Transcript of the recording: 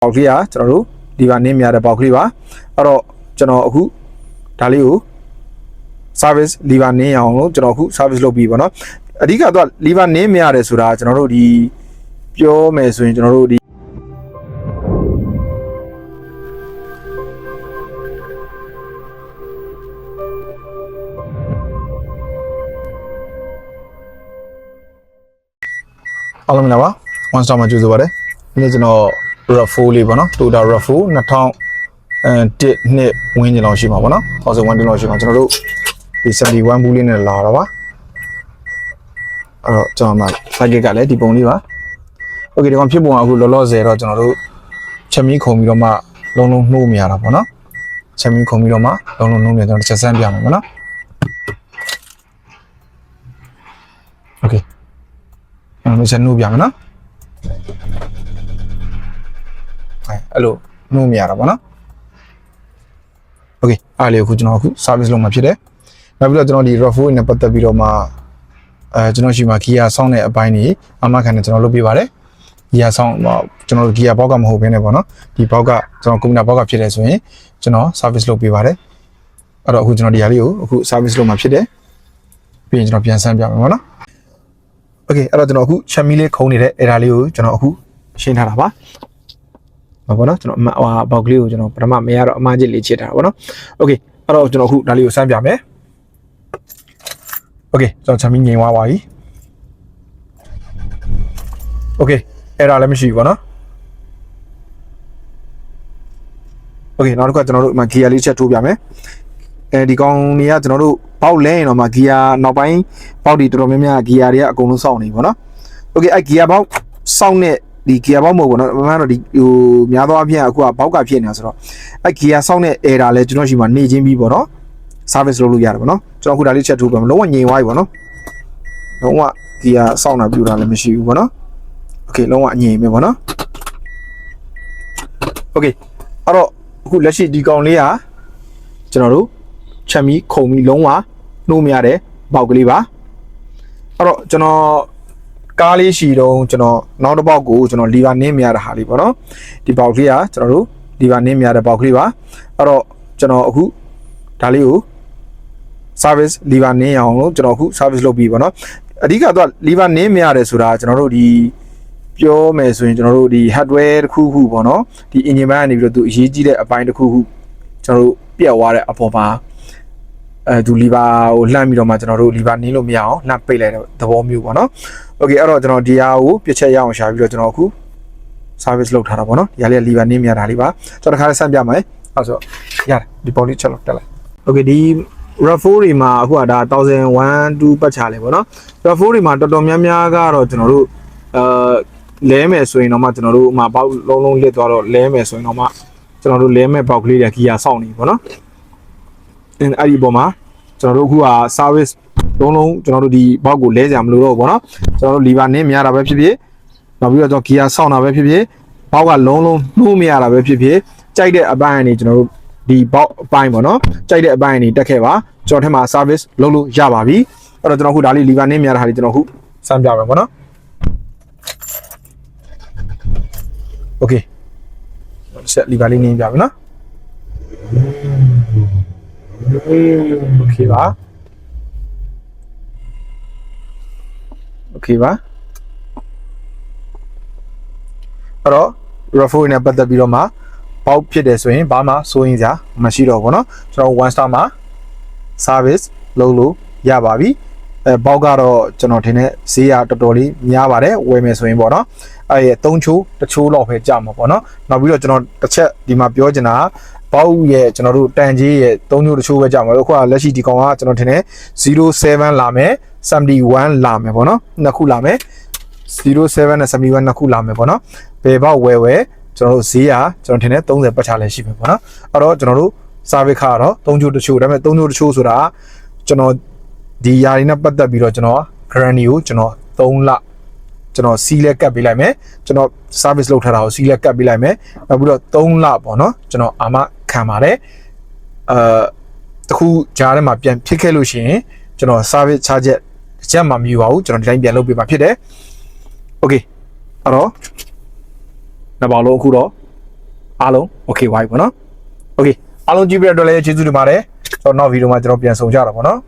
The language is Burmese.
ပေါက်ကလေးကကျွန်တော်တို့ဒီပါနင်းများတဲ့ပေါက်ကလေးပါအဲ့တော့ကျွန်တော်အခုဒါလေးကို service lever နင်းအောင်လို့ကျွန်တော်အခု service လုပ်ပြီးပေါ့နော်အဓိကတော့ lever နင်းမရတယ်ဆိုတာကျွန်တော်တို့ဒီပြောမယ်ဆိုရင်ကျွန်တော်တို့ဒီအားလုံးမင်္ဂလာပါ one star မှာကြိုဆိုပါရစေဒီနေ့ကျွန်တော် RAV4 လေးပေါ့နော် Toyota RAV4 2001နှစ်ဝင်းကျင်လောက်ရှိမှာပေါ့နော်2001လောက်ရှိမှာကျွန်တော်တို့ဒီ71ဘူးလေးနဲ့လာတော့ပါအဲ့တော့ကျွန်တော်မှ cycle ကလည်းဒီပုံလေးပါ okay ဒီကောင်ဖြစ်ပုံကအခုလောလောဆယ်တော့ကျွန်တော်တို့ချက်မီးခုံပြီးတော့မှလုံးလုံးနှိုးမရတာပေါ့နော်ချက်မီးခုံပြီးတော့မှလုံးလုံးနှိုးမြကျွန်တော်တစ်ချက်စမ်းပြမယ်ပေါ့နော် okay အဲ့လိုချက်နှိုးပြမယ်နော်အဲ့လိုနှိုးမရတာပေါ့နော် okay အားလေးကိုကျွန်တော်အခု service လုပ်မှာဖြစ်တယ်နောက်ပြီးတော့ကျွန်တော်ဒီ RAV4 နဲ့ပတ်သက်ပြီးတော့မှကျွန်တော်ရှိမှာ gear ဆောင်းတဲ့အပိုင်းကြီးအမခံနဲ့ကျွန်တော်လုပ်ပြပါတယ် gear ဆောင်းကျွန်တော်တို့ gear ဘောက်ကမဟုတ်ဘဲနဲ့ပေါ့နော်ဒီဘောက်ကကျွန်တော်ကွန်ပျူတာဘောက်ကဖြစ်တယ်ဆိုရင်ကျွန်တော် service လုပ်ပြပါတယ်အဲ့တော့အခုကျွန်တော်ဒီဟာလေးကိုအခု service လုပ်မှာဖြစ်တယ်ပြီးရင်ကျွန်တော်ပြန်ဆန်းပြမယ်ပေါ့နော် okay အဲ့တော့ကျွန်တော်အခုချက်မီးလေးခုံနေတဲ့အဲ့ဒါလေးကိုကျွန်တော်အခုရှင်းထားတာပါပေါ့နော်ကျွန်တော်ဘောက်ကလေးကိုကျွန်တော်ပထမမရတော့အမှားကြီးလေးချစ်ထားတာပေါ့နော် okay အဲ့တော့ကျွန်တော်အခုဒါလေးကိုဆန်းပြမယ် okay ကျွန်တော်ချက်မီးငြိမ်သွားပါပြီ okay အဲ့ဒါလည်းမရှိဘူးပေါ့နော် okay နောက်တစ်ခါကျွန်တော်တို့မှာ gear လေးချက်ထိုးပြမယ်ဒီကောင်တွေကကျွန်တော်တို့ပေါက်လဲရင်တော့မှ gear နောက်ပိုင်းပေါက်တွေတော်တော်များများ gear တွေကအကုန်လုံးစောင့်နေပေါ့နော် okay အဲ့ gear ပေါက်စောင့်တဲ့ဒီ gear ပေါက်မဟုတ်ဘူးเนาะအမှန်တော့ဒီဟိုများသောအားဖြင့်အခုကဘောက်ကဖြစ်နေတာဆိုတော့အဲ့ gear စောင့်တဲ့ error လဲကျွန်တော်ရှိမှနေချင်းပြီးပေါ့เนาะ service လုပ်လို့ရတယ်ပေါ့เนาะကျွန်တော်အခုဒါလေးချက်ထိုးပြမယ်လုံးဝငြိမ်သွားပြီပေါ့เนาะလုံးဝ gear စောင့်တာပြူတာလည်းမရှိဘူးပေါ့เนาะ okay လုံးဝငြိမ်ပြီပေါ့เนาะ okay အဲ့တော့အခုလက်ရှိဒီကောင်လေးကကျွန်တော်တို့ချက်မီးခုံမီလုံးဝနှိုးမရတဲ့ပေါက်ကလေးပါအဲ့တော့ကျွန်တော်ကားလေးရှိတော့ကျွန်တော်နောက်တစ်ပေါက်ကိုကျွန်တော်လီဗာနင်းမရတဲ့ဟာလေးပေါ့နော်ဒီပေါက်ကလေးကကျွန်တော်တို့လီဗာနင်းမရတဲ့ပေါက်ကလေးပါအဲ့တော့ကျွန်တော်အခုဒါလေးကို service လီဗာနင်းအောင်လို့ကျွန်တော်အခု service လုပ်ပြီးပေါ့နော်အဓိကတော့လီဗာနင်းမရတယ်ဆိုတာကျွန်တော်တို့ဒီပြောမယ်ဆိုရင်ကျွန်တော်တို့ဒီ hardware တစ်ခုခုပေါ့နော်ဒီ engine ဘက်ကနေပြီးတော့သူအရေးကြီးတဲ့အပိုင်းတစ်ခုခုကျွန်တော်တို့ပြတ်သွားတဲ့အပေါ်မှာသူလီဗာကိုလှမ်းပြီးတော့မှကျွန်တော်တို့လီဗာနင်းလို့မရအောင်လှမ်းပိတ်လိုက်တဲ့သဘောမျိုးပေါ့နော် okay အဲ့တော့ကျွန်တော်ဒီဟာကိုပြစ်ချက်ရအောင်ရှာပြီးတော့ကျွန်တော်အခု service လုပ်ထားတာပေါ့နော်ဒီဟာလေးလီဗာနင်းမရတာလေးပါကျွန်တော်တစ်ခါလေးဆန်းပြမယ်အဲ့ဆိုရတယ်ဒီပေါ်လေးချက်လောက်တက်လိုက် okay ဒီ RAV4 တွေမှာအခုကဒါ1001 2ပတ်ချလဲပေါ့နော် RAV4 တွေမှာတော်တော်များများကတော့ကျွန်တော်တို့လဲမယ်ဆိုရင်တော့မှကျွန်တော်တို့ဥမာပေါက်လုံးလုံးလစ်သွားတော့လဲမယ်ဆိုရင်တော့မှကျွန်တော်တို့လဲမဲ့ပေါက်ကလေးတွေ gear စောင့်နေပေါ့နော်အဲ့ဒီပေါ်မှာကျွန်တော်တို့အခုက service လုံးလုံးကျွန်တော်တို့ဒီဘောက်ကိုလဲကြမလို့တော့ပေါ့နော်ကျွန်တော်တို့ lever နင်းမရတာပဲဖြစ်ဖြစ်နောက်ပြီးတော့ကျွန်တော် gear စောင့်တာပဲဖြစ်ဖြစ်ဘောက်ကလုံးလုံးနှိုးမရတာပဲဖြစ်ဖြစ်ကြိုက်တဲ့အပိုင်းကနေကျွန်တော်တို့ဒီဘောက်အပိုင်းပေါ့နော်ကြိုက်တဲ့အပိုင်းကနေတက်ခဲ့ပါကျွန်တော်ထဲမှာ service လုပ်လို့ရပါပြီအဲ့တော့ကျွန်တော်အခုဒါလေး lever နင်းမရတာဟာလေးကျွန်တော်အခုစမ်းပြမယ်ပေါ့နော် okay ဆက် lever လေးနင်းပြမယ်နော် okay ပါ okay ပါအဲ့တော့ RAV4 နဲ့ပတ်သက်ပြီးတော့မှပေါက်ဖြစ်တယ်ဆိုရင်ဘာမှစိုးရင်စရာမရှိတော့ဘူးเนาะကျွန်တော် one star မှာ service လုပ်လို့ရပါပြီပေါက်ကတော့ကျွန်တော်ထင်တဲ့ဈေးရတော်တော်လေးများပါတယ်ဝယ်မယ်ဆိုရင်ပေါ့เนาะအဲ့ရဲ့3ချိုးတချိုးလောက်ပဲကြာမှာပေါ့เนาะနောက်ပြီးတော့ကျွန်တော်တစ်ချက်ဒီမှာပြောချင်တာပေါက်ရဲ့ကျွန်တော်တို့တန်ကြီးရဲ့3ချိုးတချိုးပဲကြာမှာအခုကလက်ရှိဒီကောင်ကကျွန်တော်ထင်တယ်07လာမယ်71လာမယ်ပေါ့နော်နှစ်ခုလာမယ်07နဲ့71နှစ်ခုလာမယ်ပေါ့နော်ဘယ်ပေါက်ဝယ်ကျွန်တော်တို့ဈေးရကျွန်တော်ထင်တယ်30ပတ်ချလည်းရှိမယ်ပေါ့နော်အဲ့တော့ကျွန်တော်တို့ service ခါတော့3ချိုးတချိုးဒါပေမဲ့3ချိုးတချိုးဆိုတာကျွန်တော်ဒီຢာတွေနဲ့ပတ်သက်ပြီးတော့ကျွန်တော် guarantee ကိုကျွန်တော်3လကျွန်တော်စီးလက်ကပ်ပေးလိုက်မယ်ကျွန်တော် service လုပ်ထားတာကိုစီးလက်ကပ်ပေးလိုက်မယ်နောက်ပြီးတော့3လပေါ့နော်ကျွန်တော်အာမခံပါတယ်တခုကြားထဲမှာပြန်ဖြစ်ခဲ့လို့ရှိရင်ကျွန်တော် service charge ချက်မှမယူပါဘူးကျွန်တော်ဒီတိုင်းပြန်လုပ်ပေးပါဖြစ်တယ် okay အဲ့တော့နှစ်ပေါက်လုံးအခုတော့ အားလုံး okay ဝိုင်းပေါ့နော် okay အားလုံးကြည့်ပြတဲ့အတွက်လည်းကျေးဇူးတင်ပါတယ်ကျွန်တော်နောက်ဗီဒီယိုမှာကျွန်တော်ပြန်ဆောင်ကြတာပေါ့နော်